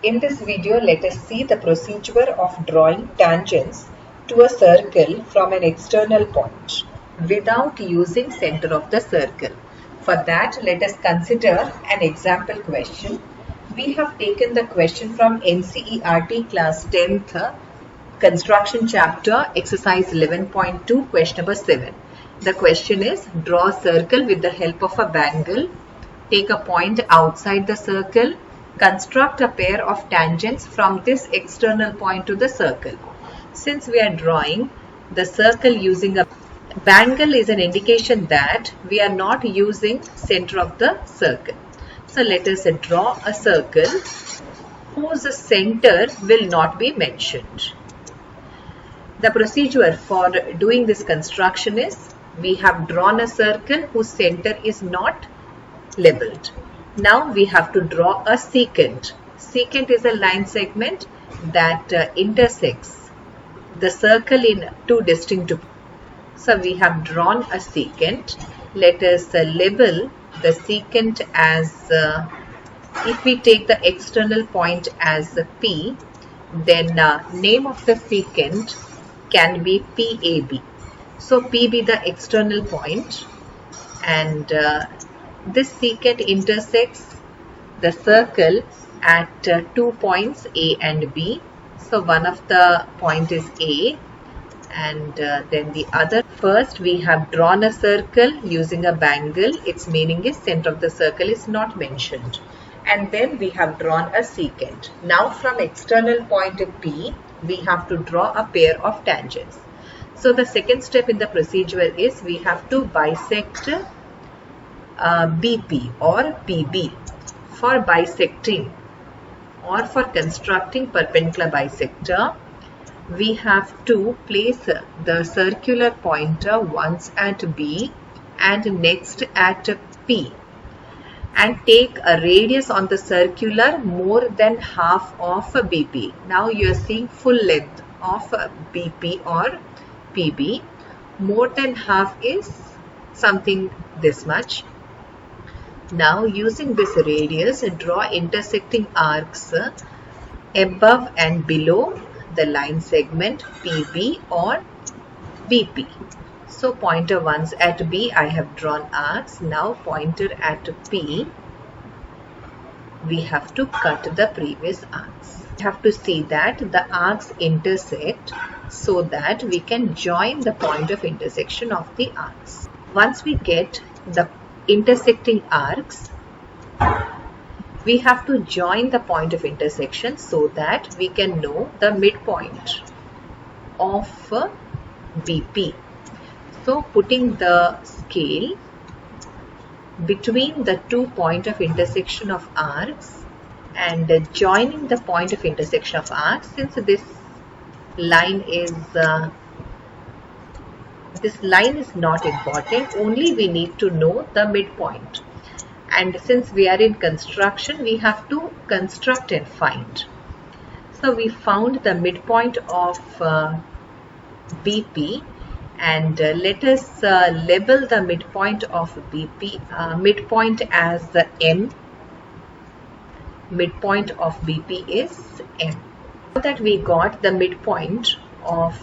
In this video, let us see the procedure of drawing tangents to a circle from an external point without using center of the circle. For that, let us consider an example question. We have taken the question from NCERT class 10th construction chapter exercise 11.2 question number 7. The question is, draw a circle with the help of a bangle. Take a point outside the circle. Construct a pair of tangents from this external point to the circle. Since we are drawing the circle using a bangle is an indication that we are not using center of the circle. So let us draw a circle whose center will not be mentioned. The procedure for doing this construction is, we have drawn a circle whose center is not labeled. Now we have to draw a secant. Secant is a line segment that intersects the circle in two distinct points. So we have drawn a secant. Let us label the secant as, if we take the external point as P, then name of the secant can be PAB. So P be the external point, and this secant intersects the circle at 2 points A and B. So one of the point is A, and then the other. First we have drawn a circle using a bangle. Its meaning is center of the circle is not mentioned. And then we have drawn a secant. Now from external point P, we have to draw a pair of tangents. So the second step in the procedure is, we have to bisect BP or PB. For bisecting or for constructing perpendicular bisector, we have to place the circular pointer once at B and next at P, and take a radius on the circular more than half of BP. Now you are seeing full length of BP or PB. More than half is something this much. Now using this radius, draw intersecting arcs above and below the line segment PB or BP. So pointer once at B, I have drawn arcs. Now pointer at P, we have to cut the previous arcs. We have to see that the arcs intersect so that we can join the point of intersection of the arcs. Once we get the intersecting arcs, we have to join the point of intersection so that we can know the midpoint of BP. So putting the scale between the 2 points of intersection of arcs and joining the point of intersection of arcs, since this line is not important, only we need to know the midpoint. And since we are in construction, we have to construct and find. So we found the midpoint of BP, and let us label the midpoint of BP, midpoint as M. Midpoint of BP is M. Now that we got the midpoint of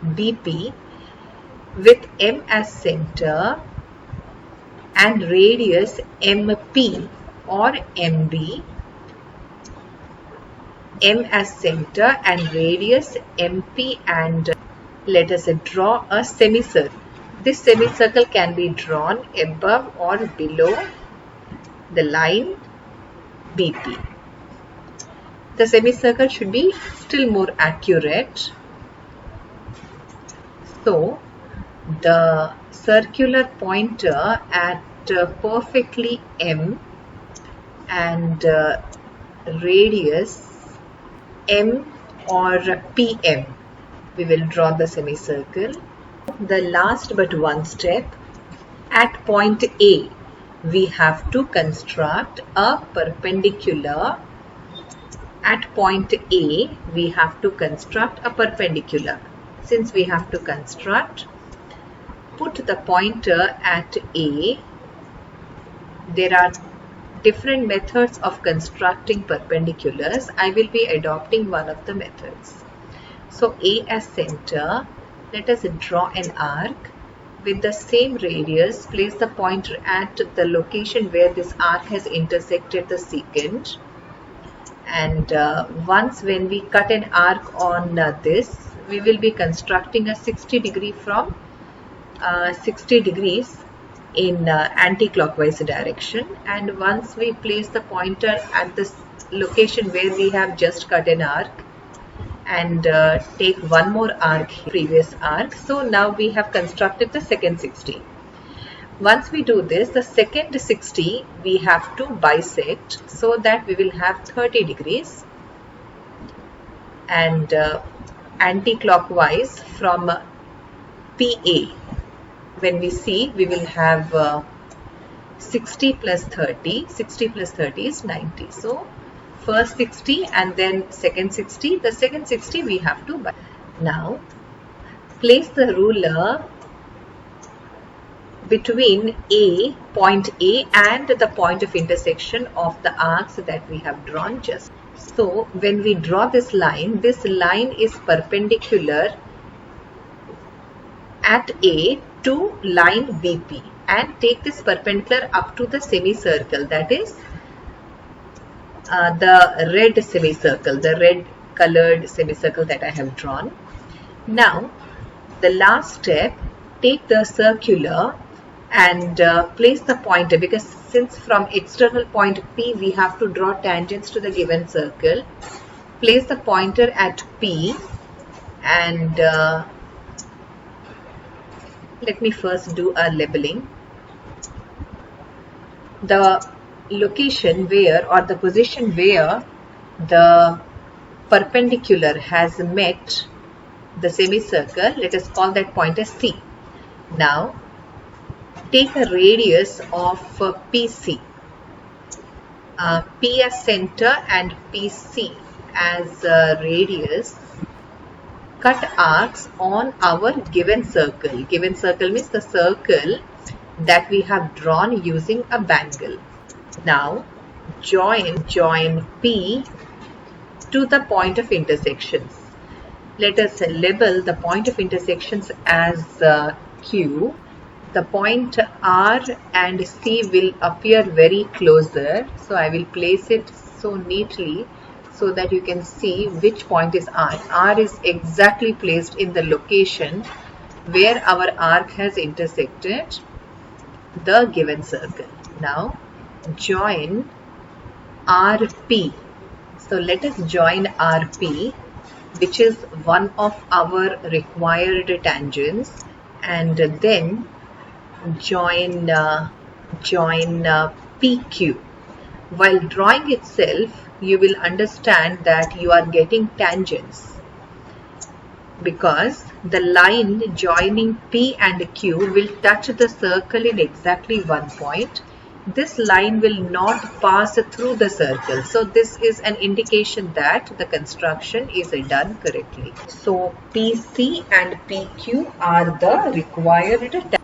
BP with M as center and radius MP or MB, M as center and radius MP, and let us draw a semicircle. This semicircle can be drawn above or below the line BP. The semicircle should be still more accurate. So the circular pointer at perfectly M and radius M or PM, we will draw the semicircle. The last but one step, at point A, we have to construct a perpendicular. At point A, we have to construct a perpendicular. Since we have to construct, put the pointer at A. There are different methods of constructing perpendiculars, I will be adopting one of the methods. So A as center, let us draw an arc with the same radius. Place the pointer at the location where this arc has intersected the secant. And once when we cut an arc on this, we will be constructing a 60 degree from 60 degrees in anti-clockwise direction. And once we place the pointer at this location where we have just cut an arc and take one more arc, previous arc, so now we have constructed the second 60. Once we do this, the second 60 we have to bisect so that we will have 30 degrees and anti-clockwise from PA. When we see, we will have 60 plus 30. 60 plus 30 is 90. So first 60 and then second 60. The second 60 we have to bisect. Now place the ruler between point A and the point of intersection of the arcs that we have drawn just. So when we draw this line is perpendicular at A to line BP, and take this perpendicular up to the semicircle, that is the red semicircle, the red colored semicircle that I have drawn. Now the last step, take the circular and place the pointer, because since from external point P we have to draw tangents to the given circle. Place the pointer at P and let me first do a labeling. The location where, or the position where the perpendicular has met the semicircle, let us call that point as C. Now take a radius of PC, P as center and PC as radius. Cut arcs on our given circle. Given circle means the circle that we have drawn using a bangle. Now join P to the point of intersections. Let us label the point of intersections as Q. The point R and C will appear very closer, so I will place it so neatly so that you can see which point is R. R is exactly placed in the location where our arc has intersected the given circle. Now join RP. So let us join RP, which is one of our required tangents, and then join PQ. While drawing itself, you will understand that you are getting tangents, because the line joining P and Q will touch the circle in exactly one point. This line will not pass through the circle. So this is an indication that the construction is done correctly. So PC and PQ are the required tangents.